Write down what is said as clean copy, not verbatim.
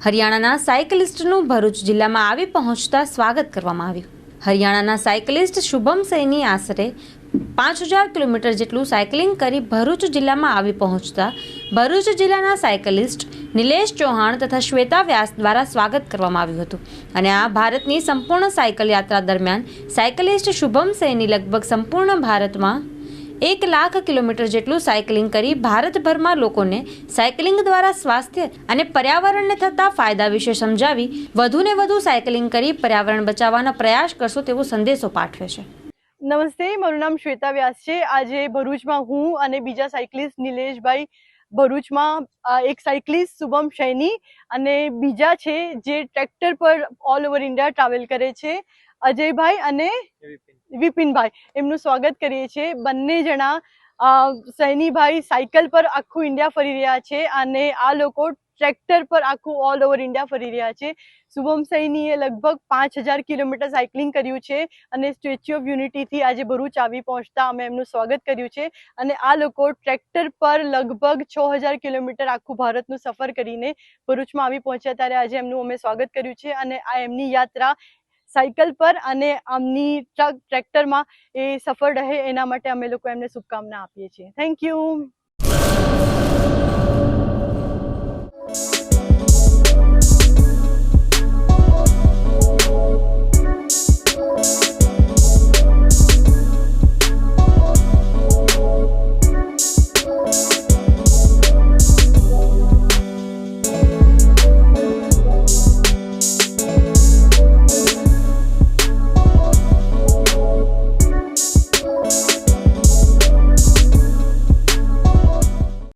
હરિયાણાના સાયકલિસ્ટનું ભરૂચ જિલ્લામાં આવી પહોંચતા સ્વાગત કરવામાં આવ્યું। હરિયાણાના સાયકલિસ્ટ શુભમ સૈની આશરે 5000 કિલોમીટર જેટલું સાયકલિંગ કરી ભરૂચ જિલ્લામાં આવી પહોંચતા ભરૂચ જિલ્લાના સાયકલિસ્ટ નિલેશ ચૌહાણ તથા શ્વેતા વ્યાસ દ્વારા સ્વાગત કરવામાં આવ્યું હતું। અને આ ભારતની સંપૂર્ણ સાયકલ યાત્રા દરમિયાન સાયકલિસ્ટ શુભમ સૈની લગભગ સંપૂર્ણ ભારતમાં 1 લાખ કિલોમીટર જેટલું સાયકલિંગ કરી ભારતભરમાં લોકોને સાયકલિંગ દ્વારા સ્વાસ્થ્ય અને પર્યાવરણને થતા ફાયદા વિશે સમજાવી વધુને વધુ સાયકલિંગ કરી પર્યાવરણ બચાવવાનો પ્રયાસ કરશો તેવો સંદેશો પાઠવે છે। નમસ્તે, મારું નામ શ્વેતા વ્યાસ છે। આજે ભરૂચમાં હું અને બીજા સાયકલિસ્ટ નિલેશભાઈ, ભરૂચમાં એક સાયકલિસ્ટ શુભમ સૈની અને બીજા છે જે ટ્રેક્ટર પર ઓલ ઓવર ઇન્ડિયા ટ્રાવેલ કરે છે, અજયભાઈ અને વિપિનભાઈ, એમનું સ્વાગત કરીએ છીએ। બંને જણા સૈનીભાઈ સાયકલ પર આખું ઇન્ડિયા ફરી રહ્યા છે અને આ લોકો ટ્રેક્ટર પર આખું ઓલ ઓવર ઇન્ડિયા ફરી રહ્યા છે। શુભમ સૈનીએ લગભગ 5000 કિલોમીટર સાયકલિંગ કર્યું છે અને સ્ટેચ્યુ ઓફ યુનિટીથી આજે ભરૂચ આવી પહોંચતા અમે એમનું સ્વાગત કર્યું છે। અને આ લોકો ટ્રેક્ટર પર લગભગ 6000 કિલોમીટર આખું ભારતનું સફર કરીને ભરૂચમાં આવી પહોંચ્યા, ત્યારે આજે એમનું અમે સ્વાગત કર્યું છે। અને આ એમની યાત્રા સાયકલ પર અને આમની ટ્રેક્ટરમાં એ સફળ રહે એના માટે અમે લોકો એમને શુભકામના આપીએ છીએ। Thank you.